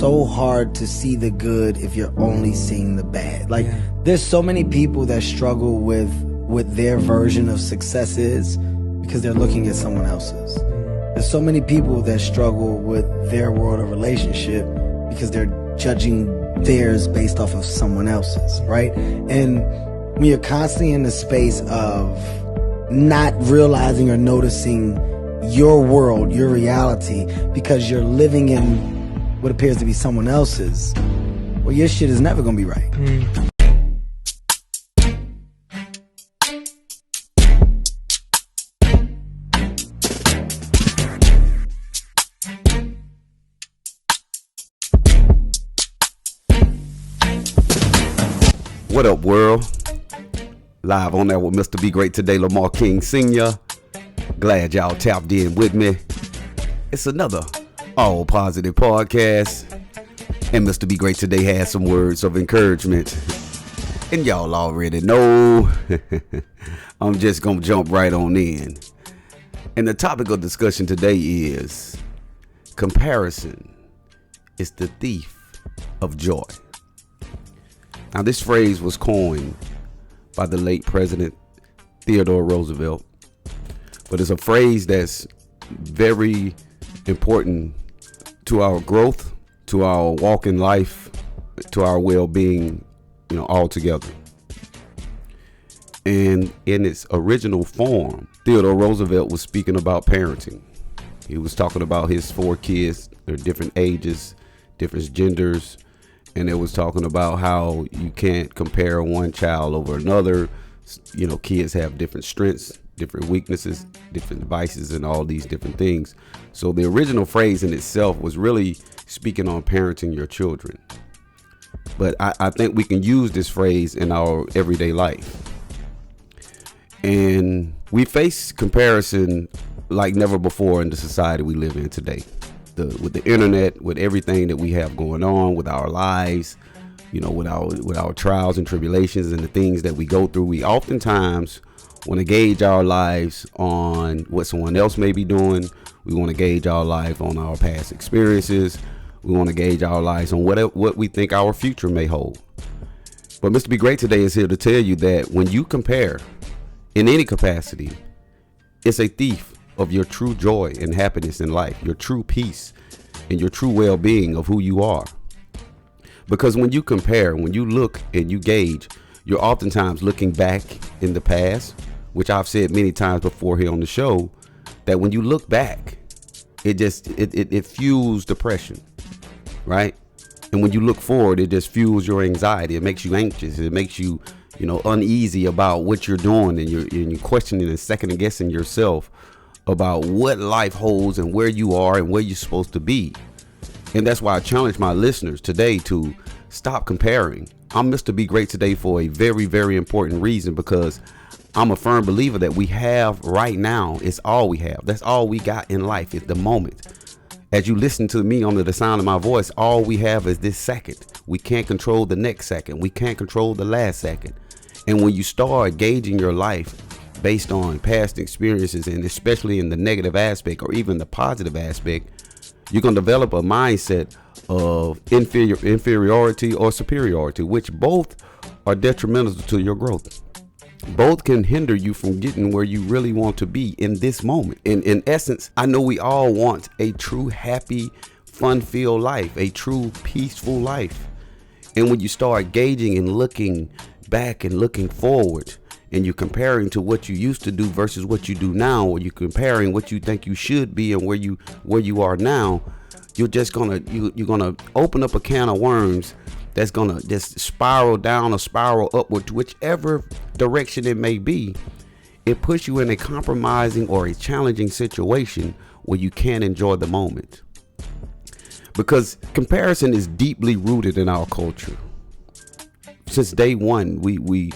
so hard to see the good if you're only seeing the bad. Like, there's so many people that struggle with what their version of success is because they're looking at someone else's. There's so many people that struggle with their world of relationship because they're judging theirs based off of someone else's, right? And when you're constantly in the space of not realizing or noticing your world, your reality, because you're living in what appears to be someone else's, well, your shit is never gonna be right. What up, world? Live on there with Mr. Be Great today, Lamar King Sr. Glad y'all tapped in with me. It's another all positive podcast. And Mr. Be Great today has some words of encouragement. And y'all already know. I'm just going to jump right on in. And the topic of discussion today is comparison is the thief of joy. Now, this phrase was coined by the late President Theodore Roosevelt, but it's a phrase that's very important to our growth, to our walk in life, to our well-being, all together. And in its original form, Theodore Roosevelt was speaking about parenting. He was talking about his 4 kids, they're different ages, different genders. And it was talking about how you can't compare one child over another. Kids have different strengths, different weaknesses, different vices, and all these different things. So the original phrase in itself was really speaking on parenting your children. But I think we can use this phrase in our everyday life. And we face comparison like never before in the society we live in today. With the internet, with everything that we have going on, with our lives, with our trials and tribulations and the things that we go through, we oftentimes want to gauge our lives on what someone else may be doing. We want to gauge our life on our past experiences. We want to gauge our lives on what we think our future may hold. But Mr. Be Great today is here to tell you that when you compare in any capacity, it's a thief of your true joy and happiness in life, your true peace and your true well-being of who you are. Because when you compare, when you look and you gauge, you're oftentimes looking back in the past, which I've said many times before here on the show, that when you look back, it fuels depression, right? And when you look forward, it just fuels your anxiety. It makes you anxious. It makes you, uneasy about what you're doing, and you're questioning and second guessing yourself about what life holds and where you are and where you're supposed to be. And that's why I challenge my listeners today to stop comparing. I'm Mr. Be Great today for a very, very important reason, because I'm a firm believer that we have right now is all we have. That's all we got in life is the moment. As you listen to me under the sound of my voice, all we have is this second. We can't control the next second. We can't control the last second. And when you start gauging your life based on past experiences, and especially in the negative aspect or even the positive aspect, you're going to develop a mindset of inferiority or superiority, which both are detrimental to your growth. Both can hinder you from getting where you really want to be in this moment. In essence, I know we all want a true, happy, fun-filled life, a true, peaceful life. And when you start gauging and looking back and looking forward, and you're comparing to what you used to do versus what you do now, or you're comparing what you think you should be and where you are now, you're gonna open up a can of worms that's gonna just spiral down or spiral upward to whichever direction it may be. It puts you in a compromising or a challenging situation where you can't enjoy the moment. Because comparison is deeply rooted in our culture. Since day one, we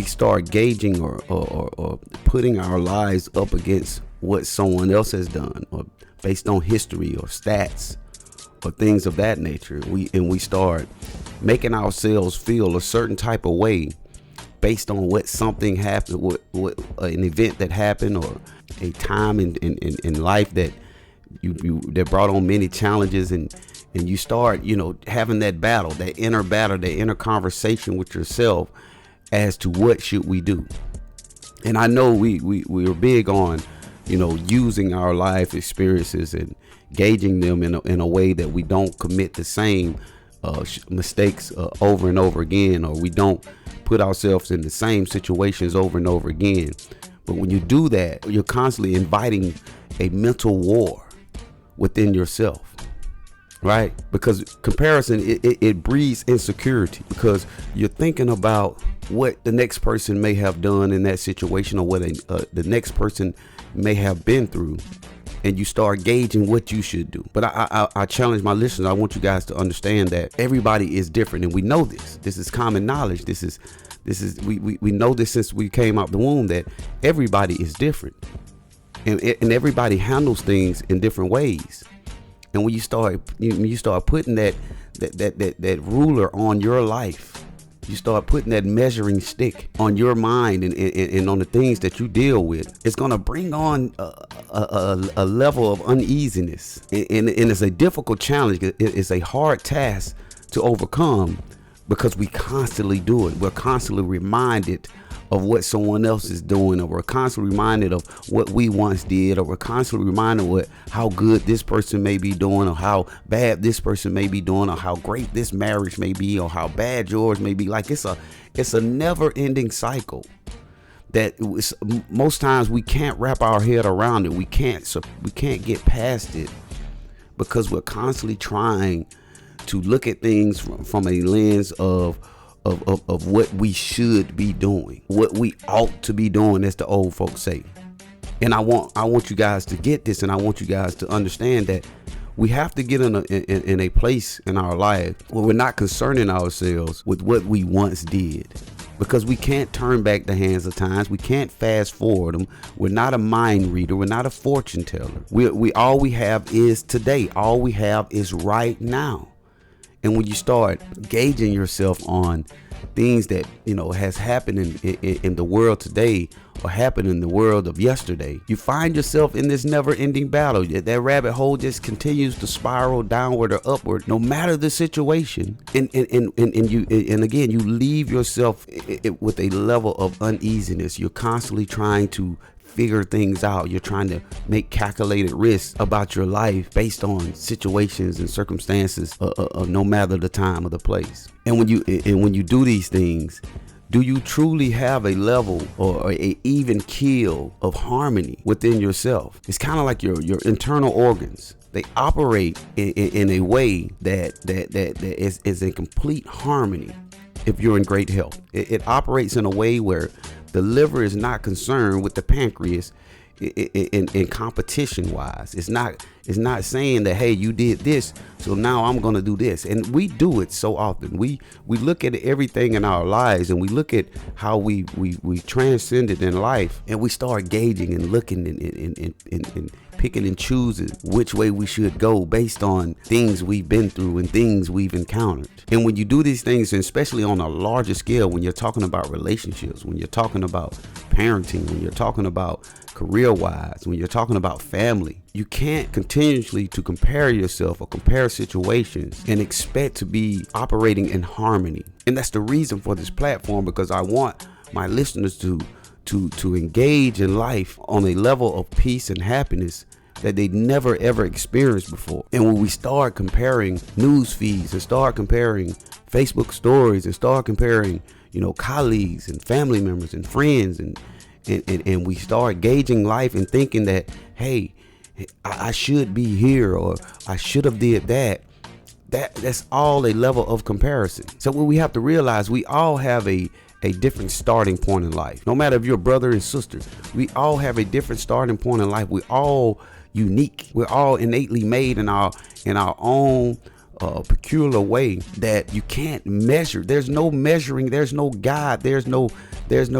start gauging or putting our lives up against what someone else has done, or based on history or stats or things of that nature. We start making ourselves feel a certain type of way based on what something happened, what an event that happened, or a time in life that that brought on many challenges, and and you start, having that battle, that inner conversation with yourself as to what should we do. And I know we're big on, using our life experiences and gauging them in a way that we don't commit the same mistakes over and over again, or we don't put ourselves in the same situations over and over again. But when you do that, you're constantly inviting a mental war within yourself, right? Because comparison, it breeds insecurity, because you're thinking about what the next person may have done in that situation, or what the next person may have been through, and you start gauging what you should do. But I challenge my listeners. I want you guys to understand that everybody is different, and we know this. This is common knowledge. We know this since we came out the womb, that everybody is different, and everybody handles things in different ways. And when you start putting that ruler on your life, you start putting that measuring stick on your mind and on the things that you deal with, it's going to bring on a level of uneasiness. And it's a difficult challenge. It's a hard task to overcome, because we constantly do it. We're constantly reminded of what someone else is doing, or we're constantly reminded of what we once did, or we're constantly reminded of how good this person may be doing, or how bad this person may be doing, or how great this marriage may be, or how bad yours may be. Like it's a never-ending cycle that most times we can't wrap our head around it. We can't get past it, because we're constantly trying to look at things from a lens of what we should be doing, what we ought to be doing, as the old folks say. And I want you guys to get this, and I want you guys to understand that we have to get in a place in our life where we're not concerning ourselves with what we once did, because we can't turn back the hands of times. We can't fast forward them. We're not a mind reader. We're not a fortune teller. We all we have is today. All we have is right now. And when you start gauging yourself on things that, has happened in the world today, or happened in the world of yesterday, you find yourself in this never-ending battle. That rabbit hole just continues to spiral downward or upward, no matter the situation. And again, you leave yourself with a level of uneasiness. You're constantly trying to figure things out. You're trying to make calculated risks about your life based on situations and circumstances, no matter the time or the place. And when you do these things, do you truly have a level or a even keel of harmony within yourself? It's kind of like your internal organs. They operate in a way that is in complete harmony if you're in great health. It operates in a way where the liver is not concerned with the pancreas in competition wise. It's not saying that, hey, you did this, so now I'm going to do this. And we do it so often. We look at everything in our lives, and we look at how we transcended in life, and we start gauging and looking and picking and choosing which way we should go based on things we've been through and things we've encountered. And when you do these things, and especially on a larger scale, when you're talking about relationships, when you're talking about parenting, when you're talking about career-wise, when you're talking about family, you can't continuously to compare yourself or compare situations and expect to be operating in harmony. And that's the reason for this platform, because I want my listeners to engage in life on a level of peace and happiness that they never ever experienced before. And when we start comparing news feeds and start comparing Facebook stories and start comparing, colleagues and family members and friends, and we start gauging life and thinking that, hey, I should be here, or I should have did that. That's all a level of comparison. So what we have to realize, we all have a different starting point in life. No matter if you're brother and sister, we all have a different starting point in life. We're all unique. We're all innately made in our own peculiar way that you can't measure. There's no measuring. There's no guide. There's no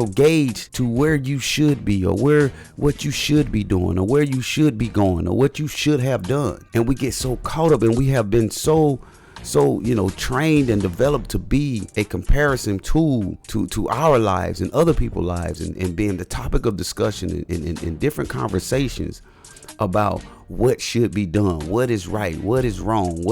gauge to where you should be, or what you should be doing, or where you should be going, or what you should have done. And we get so caught up, and we have been so trained and developed to be a comparison tool to our lives and other people's lives, and being the topic of discussion in different conversations about what should be done, what is right, what is wrong,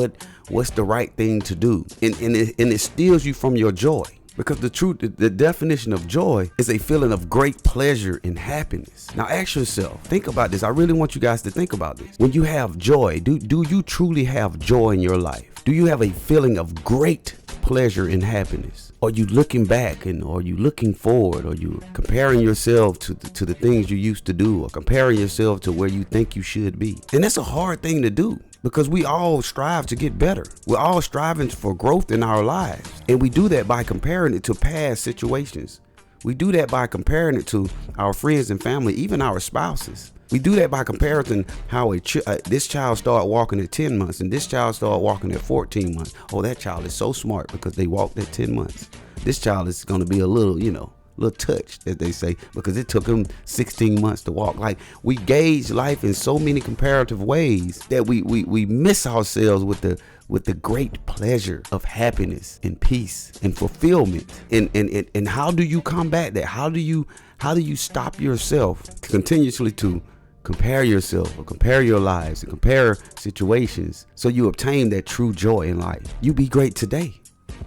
what's the right thing to do, and it steals you from your joy. Because the definition of joy is a feeling of great pleasure and happiness. Now ask yourself, think about this. I really want you guys to think about this. When you have joy, do you truly have joy in your life? Do you have a feeling of great pleasure and happiness? Are you looking back, and are you looking forward? Are you comparing yourself to the things you used to do, or comparing yourself to where you think you should be? And that's a hard thing to do, because we all strive to get better. We're all striving for growth in our lives. And we do that by comparing it to past situations. We do that by comparing it to our friends and family, even our spouses. We do that by comparing how this child started walking at 10 months and this child started walking at 14 months. Oh, that child is so smart because they walked at 10 months. This child is going to be a little touched, as they say, because it took them 16 months to walk. Like, we gauge life in so many comparative ways that we miss ourselves with the great pleasure of happiness and peace and fulfillment. And how do you combat that? How do you stop yourself continuously to compare yourself or compare your lives and compare situations so you obtain that true joy in life? You be great today.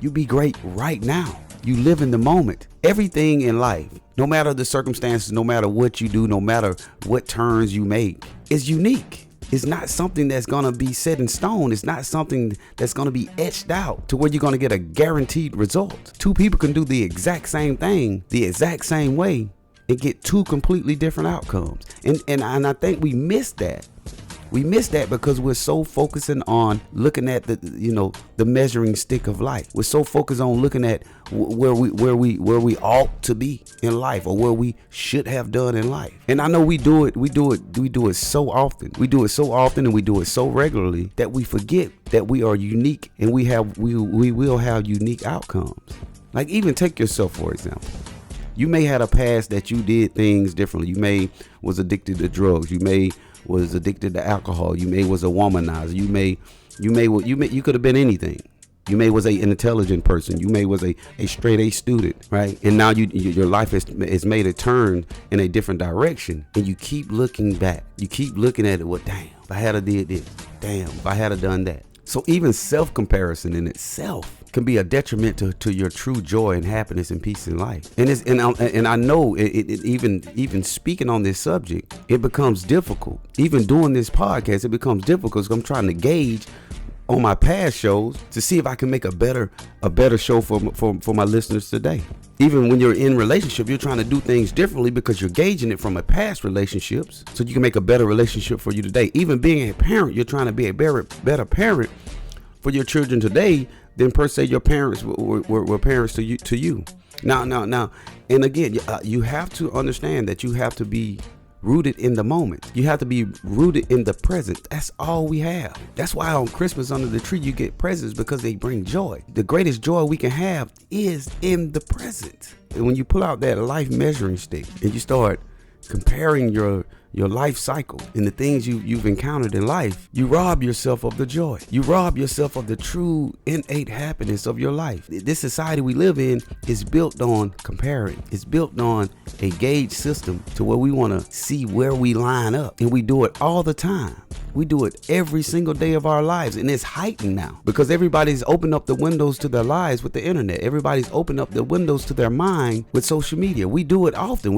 You be great right now. You live in the moment. Everything in life, no matter the circumstances, no matter what you do, no matter what turns you make, is unique. It's not something that's going to be set in stone. It's not something that's going to be etched out to where you're going to get a guaranteed result. Two people can do the exact same thing, the exact same way, and get two completely different outcomes. And I think we miss that. We miss that because we're so focusing on looking at the measuring stick of life. We're so focused on looking at where we ought to be in life, or where we should have done in life. And I know we do it so often. We do it so often, and we do it so regularly that we forget that we are unique, and we will have unique outcomes. Like, even take yourself, for example. You may have a past that you did things differently. You may was addicted to drugs. You may was addicted to alcohol. You may was a womanizer. You could have been anything. You may was an intelligent person. You may was a straight A student, right? And now your life has made a turn in a different direction, and you keep looking back. You keep looking at it. Well, damn, if I had did this. Damn, if I had done that. So even self-comparison in itself can be a detriment to your true joy and happiness and peace in life. And I know even speaking on this subject, it becomes difficult. Even doing this podcast, it becomes difficult because I'm trying to gauge on my past shows to see if I can make a better show for my listeners today. Even when you're in relationship, you're trying to do things differently because you're gauging it from a past relationships so you can make a better relationship for you today. Even being a parent, you're trying to be a better parent for your children today than per se your parents were parents to you. Now, and again, you have to understand that you have to be rooted in the moment. You have to be rooted in the present. That's all we have. That's why on Christmas under the tree you get presents, because they bring joy. The greatest joy we can have is in the present. And when you pull out that life measuring stick and you start comparing your life cycle and the things you've encountered in life, you rob yourself of the joy. You rob yourself of the true innate happiness of your life. This society we live in is built on comparing. It's built on a gauge system to where we want to see where we line up, and we do it all the time. We do it every single day of our lives, and it's heightened now because everybody's opened up the windows to their lives with the internet. Everybody's opened up the windows to their mind with social media. We do it often.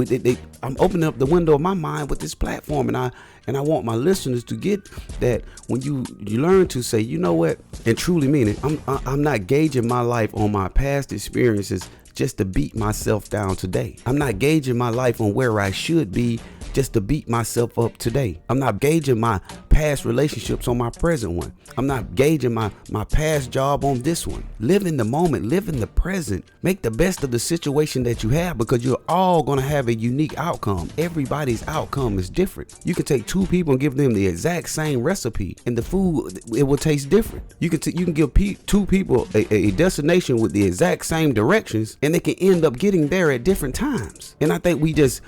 I'm opening up the window of my mind with this platform, and I want my listeners to get that when you learn to say, you know what, and truly mean it. I'm not gauging my life on my past experiences just to beat myself down today. I'm not gauging my life on where I should be just to beat myself up today. I'm not gauging my past relationships on my present one. I'm not gauging my past job on this one. Live in the moment, live in the present. Make the best of the situation that you have, because you're all going to have a unique outcome. Everybody's outcome is different. You can take two people and give them the exact same recipe, and the food, it will taste different. You can give two people a destination with the exact same directions, and they can end up getting there at different times. And I think we just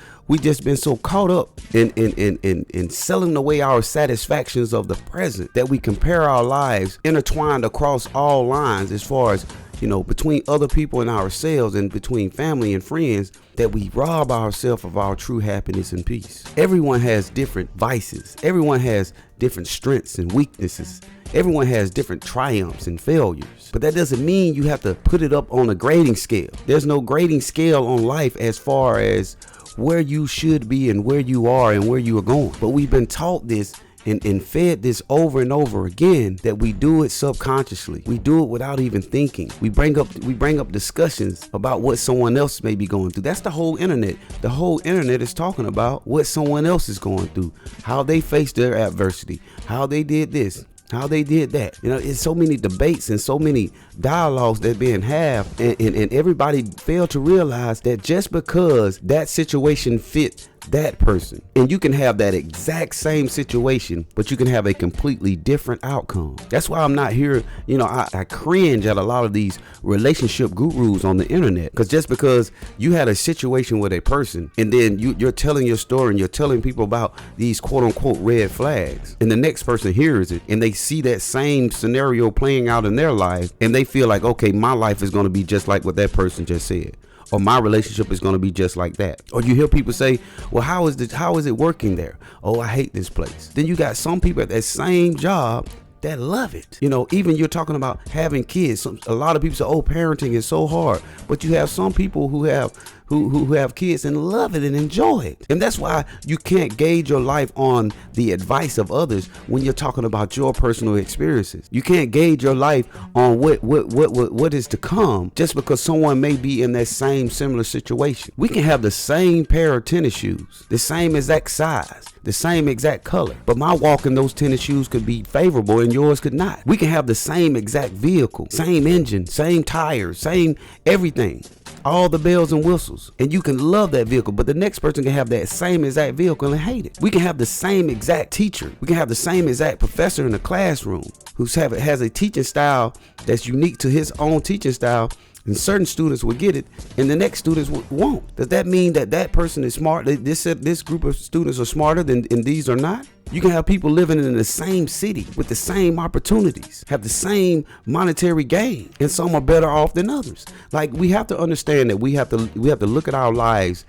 been so caught up in selling away our satisfactions of the present that we compare our lives intertwined across all lines as far as between other people and ourselves, and between family and friends, that we rob ourselves of our true happiness and peace. Everyone has different vices. Everyone has different strengths and weaknesses. Everyone has different triumphs and failures. But that doesn't mean you have to put it up on a grading scale. There's no grading scale on life as far as where you should be and where you are and where you are going. But we've been taught this and fed this over and over again, that we do it subconsciously. We do it without even thinking. We bring up discussions about what someone else may be going through. That's the whole internet. The whole internet is talking about what someone else is going through, how they face their adversity, how they did this, how they did that. It's so many debates and so many dialogues that being had, and everybody failed to realize that just because that situation fit that person, and you can have that exact same situation, but you can have a completely different outcome. That's why I'm not here. I cringe at a lot of these relationship gurus on the internet, because just because you had a situation with a person, and then you're telling your story and you're telling people about these quote unquote red flags, and the next person hears it and they see that same scenario playing out in their life, and they feel like, okay, my life is going to be just like what that person just said, or my relationship is going to be just like that. Or you hear people say, well, how is it working there? Oh, I hate this place. Then you got some people at that same job that love it. Even you're talking about having kids. A lot of people say, oh, parenting is so hard. But you have some people who have kids and love it and enjoy it. And that's why you can't gauge your life on the advice of others when you're talking about your personal experiences. You can't gauge your life on what is to come just because someone may be in that same similar situation. We can have the same pair of tennis shoes, the same exact size, the same exact color, but my walk in those tennis shoes could be favorable and yours could not. We can have the same exact vehicle, same engine, same tires, same everything, all the bells and whistles, and you can love that vehicle, but the next person can have that same exact vehicle and hate it. We can have the same exact teacher. We can have the same exact professor in the classroom who has a teaching style that's unique to his own teaching style, and certain students will get it and the next students won't. Does that mean that person is smart? This group of students are smarter and these are not? You can have people living in the same city with the same opportunities, have the same monetary gain, and some are better off than others. Like, we have to understand that we have to look at our lives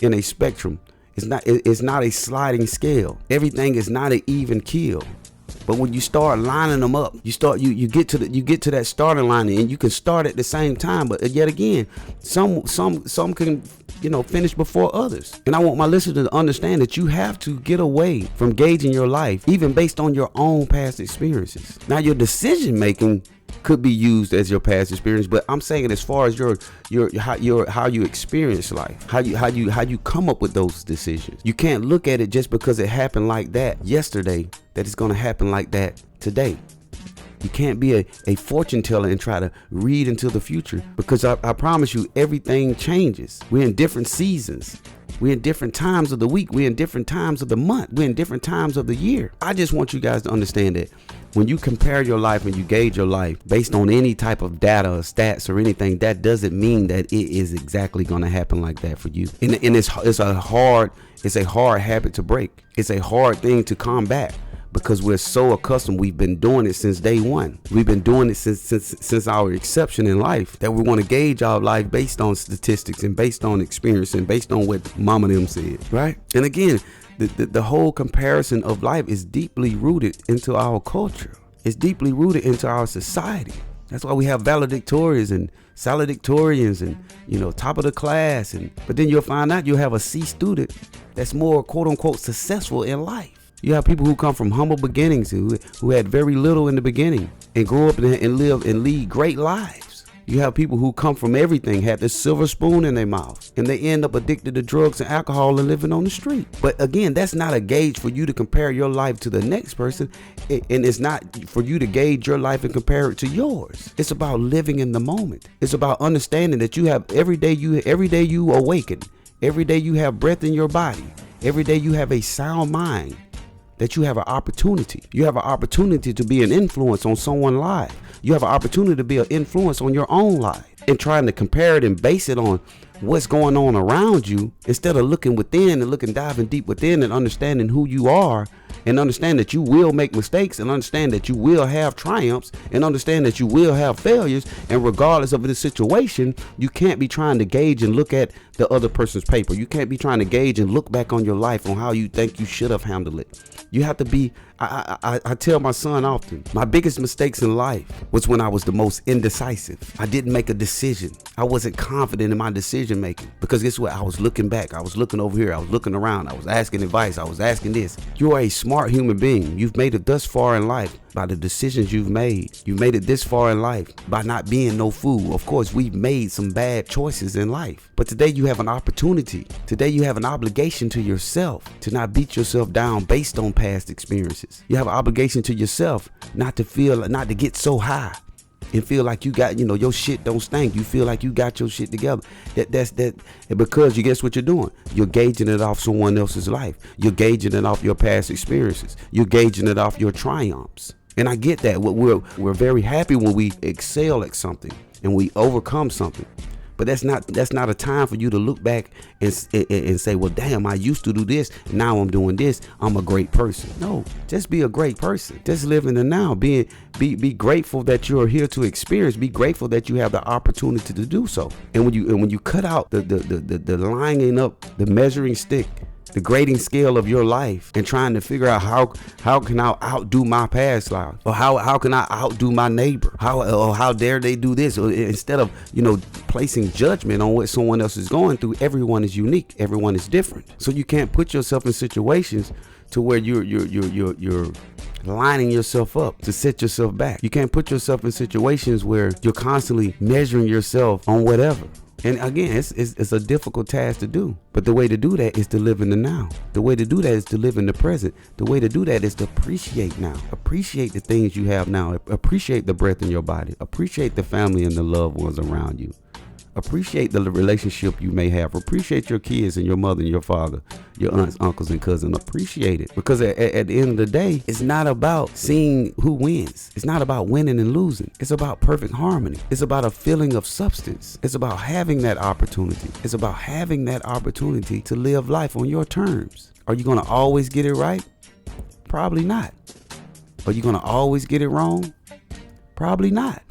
in a spectrum. It's not a sliding scale. Everything is not an even keel. But when you start lining them up, you get to that starting line, and you can start at the same time. But yet again, some can finish before others. And I want my listeners to understand that you have to get away from gauging your life, even based on your own past experiences. Now, your decision making could be used as your past experience, but I'm saying as far as how you experience life, how you come up with those decisions. You can't look at it just because it happened like that yesterday, that it's going to happen like that today. You can't be a fortune teller and try to read into the future, because I promise you, everything changes. We're in different seasons. We're in different times of the week. We're in different times of the month. We're in different times of the year. I just want you guys to understand that when you compare your life and you gauge your life based on any type of data or stats or anything, that doesn't mean that it is exactly going to happen like that for you. And it's a hard habit to break. It's a hard thing to combat, because we're so accustomed. We've been doing it since day one. We've been doing it since our inception in life, that we want to gauge our life based on statistics and based on experience and based on what mama them said, right? And again, the whole comparison of life is deeply rooted into our culture. It's deeply rooted into our society. That's why we have valedictorians and salutatorians and, top of the class. But then you'll find out you'll have a C student that's more quote unquote successful in life. You have people who come from humble beginnings, who had very little in the beginning and grow up and live and lead great lives. You have people who come from everything, had the silver spoon in their mouth, and they end up addicted to drugs and alcohol and living on the street. But again, that's not a gauge for you to compare your life to the next person. And it's not for you to gauge your life and compare it to yours. It's about living in the moment. It's about understanding that you have every day you awaken, every day you have breath in your body, every day you have a sound mind, that you have an opportunity. You have an opportunity to be an influence on someone's life. You have an opportunity to be an influence on your own life. and trying to compare it and base it on what's going on around you, instead of looking within and diving deep within and understanding who you are, and understand that you will make mistakes, and understand that you will have triumphs, and understand that you will have failures. And regardless of the situation, you can't be trying to gauge and look at the other person's paper. You can't be trying to gauge and look back on your life on how you think you should have handled it. You have to be, I tell my son often, my biggest mistakes in life was when I was the most indecisive. I didn't make a decision. I wasn't confident in my decision making, because guess what? I was looking back. I was looking over here. I was looking around. I was asking advice. I was asking this. You're a smart human being. You've made it thus far in life by the decisions you've made. You've made it this far in life by not being no fool. Of course, we've made some bad choices in life, but today you have an opportunity. Today you have an obligation to yourself to not beat yourself down based on past experiences. You have an obligation to yourself not to get so high and feel like you got, your shit don't stink. You feel like you got your shit together. That's because you guess what you're doing? You're gauging it off someone else's life. You're gauging it off your past experiences. You're gauging it off your triumphs. And I get that. We're very happy when we excel at something and we overcome something. But that's not a time for you to look back and say, well, damn, I used to do this. Now I'm doing this. I'm a great person. No, just be a great person. Just live in the now. Be grateful that you're here to experience. Be grateful that you have the opportunity to do so. And when you cut out the lining up, the measuring stick, the grading scale of your life, and trying to figure out how can I outdo my past life, or how can I outdo my neighbor, how dare they do this, or instead of placing judgment on what someone else is going through. Everyone is unique, everyone is different, so you can't put yourself in situations to where you're lining yourself up to set yourself back. You can't put yourself in situations where you're constantly measuring yourself on whatever. And again, it's a difficult task to do. But the way to do that is to live in the now. The way to do that is to live in the present. The way to do that is to appreciate now. Appreciate the things you have now. Appreciate the breath in your body. Appreciate the family and the loved ones around you. Appreciate the relationship you may have. Appreciate your kids and your mother and your father, your aunts, uncles, and cousins. Appreciate it. Because at the end of the day, it's not about seeing who wins. It's not about winning and losing. It's about perfect harmony. It's about a feeling of substance. It's about having that opportunity. It's about having that opportunity to live life on your terms. Are you going to always get it right? Probably not. Are you going to always get it wrong? Probably not.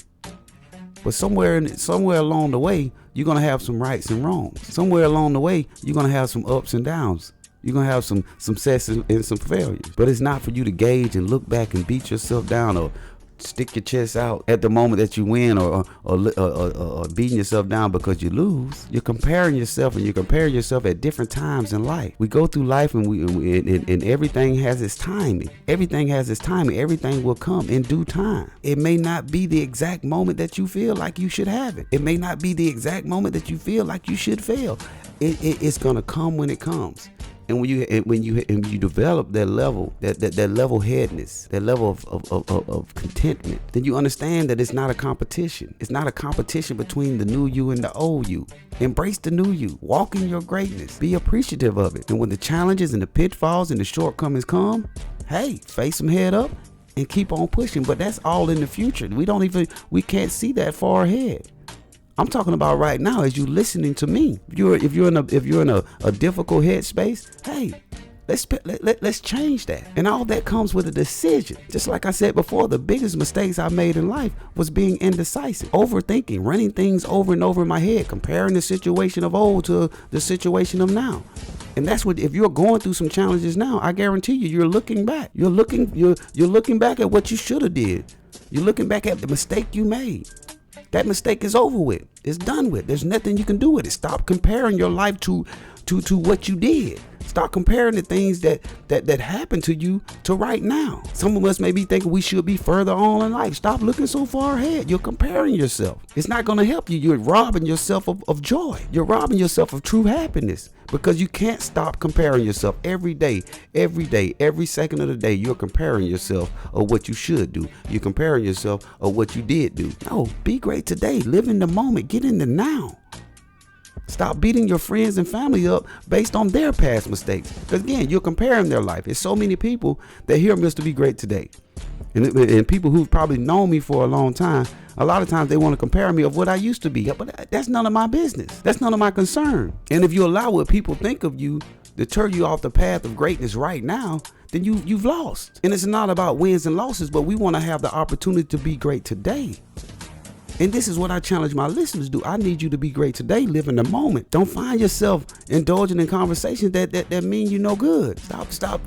But somewhere along the way, you're going to have some rights and wrongs. Somewhere along the way, you're going to have some ups and downs. You're going to have some successes and some failures. But it's not for you to gauge and look back and beat yourself down, or stick your chest out at the moment that you win, or beating yourself down because you lose. You're comparing yourself, and you're comparing yourself at different times in life. We go through life, and everything has its timing. Everything has its timing. Everything will come in due time. It may not be the exact moment that you feel like you should have it. It may not be the exact moment that you feel like you should fail. It's gonna come when it comes. And when you develop that level, that level-headedness, that level of contentment, then you understand that it's not a competition. It's not a competition between the new you and the old you. Embrace the new you. Walk in your greatness. Be appreciative of it. And when the challenges and the pitfalls and the shortcomings come, hey, face them head up and keep on pushing. But that's all in the future. We can't see that far ahead. I'm talking about right now as you listening to me. If you're in a difficult headspace, hey, let's change that. And all that comes with a decision. Just like I said before, the biggest mistakes I made in life was being indecisive, overthinking, running things over and over in my head, comparing the situation of old to the situation of now. And that's what, if you're going through some challenges now, I guarantee you're looking back. You're looking back at what you should have did. You're looking back at the mistake you made. That mistake is over with. It's done with. There's nothing you can do with it. Stop comparing your life to what you did. Stop comparing the things that happened to you to right now. Some of us may be thinking we should be further on in life. Stop looking so far ahead. You're comparing yourself. It's not going to help you. You're robbing yourself of joy. You're robbing yourself of true happiness, because you can't stop comparing yourself every day, every second of the day. You're comparing yourself of what you should do. You're comparing yourself of what you did do. No, be great today. Live in the moment. Get in the now. Stop beating your friends and family up based on their past mistakes. Because again, you're comparing their life. There's so many people that hear Mr. Be Great today. And people who've probably known me for a long time A lot of times they want to compare me of what I used to be, but that's none of my business. That's none of my concern. And if you allow what people think of you to turn you off the path of greatness right now, then you've lost. And it's not about wins and losses, but we want to have the opportunity to be great today. And this is what I challenge my listeners to do. I need you to be great today. Live in the moment. Don't find yourself indulging in conversations that mean you no good. Stop.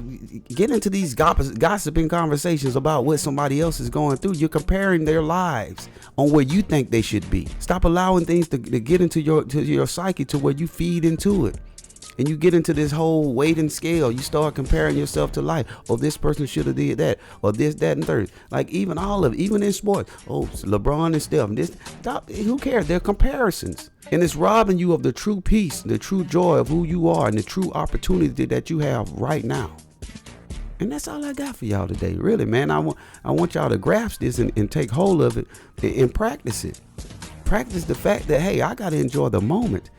Get into these gossiping conversations about what somebody else is going through. You're comparing their lives on where you think they should be. Stop allowing things to get into your psyche to where you feed into it. And you get into this whole weight and scale. You start comparing yourself to life. Oh, this person should have did that. Or this, that, and third. Like even all of it, even in sports. Oh, LeBron and Steph. Stop. Who cares? They're comparisons. And it's robbing you of the true peace, the true joy of who you are, and the true opportunity that you have right now. And that's all I got for y'all today. Really, man. I want y'all to grasp this and take hold of it and practice it. Practice the fact that, hey, I got to enjoy the moment.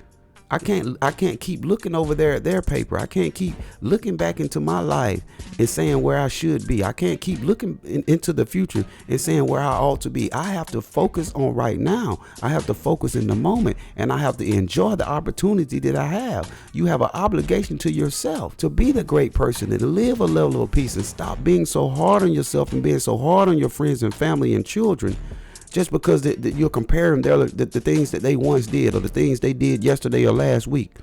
I can't keep looking over there at their paper. I can't keep looking back into my life and saying where I should be. I can't keep looking into the future and saying where I ought to be. I have to focus on right now. I have to focus in the moment, and I have to enjoy the opportunity that I have. You have an obligation to yourself to be the great person and live a level of peace and stop being so hard on yourself and being so hard on your friends and family and children. Just because you're comparing the things that they once did or the things they did yesterday or last week.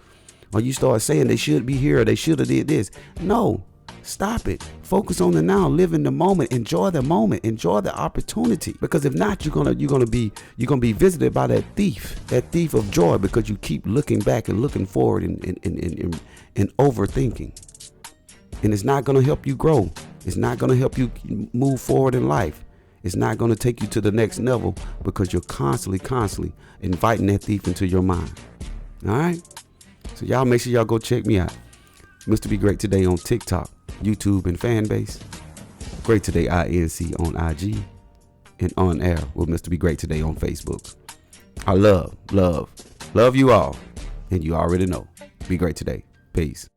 Or you start saying they should be here or they should have did this. No, stop it. Focus on the now. Live in the moment. Enjoy the moment. Enjoy the opportunity. Because if not, you're gonna be visited by that thief of joy, because you keep looking back and looking forward and overthinking. And it's not gonna help you grow. It's not gonna help you move forward in life. It's not going to take you to the next level because you're constantly inviting that thief into your mind. All right? So y'all make sure y'all go check me out. Mr. Be Great Today on TikTok, YouTube, and Fanbase. Great Today INC on IG. And On Air with Mr. Be Great Today on Facebook. I love you all. And you already know. Be great today. Peace.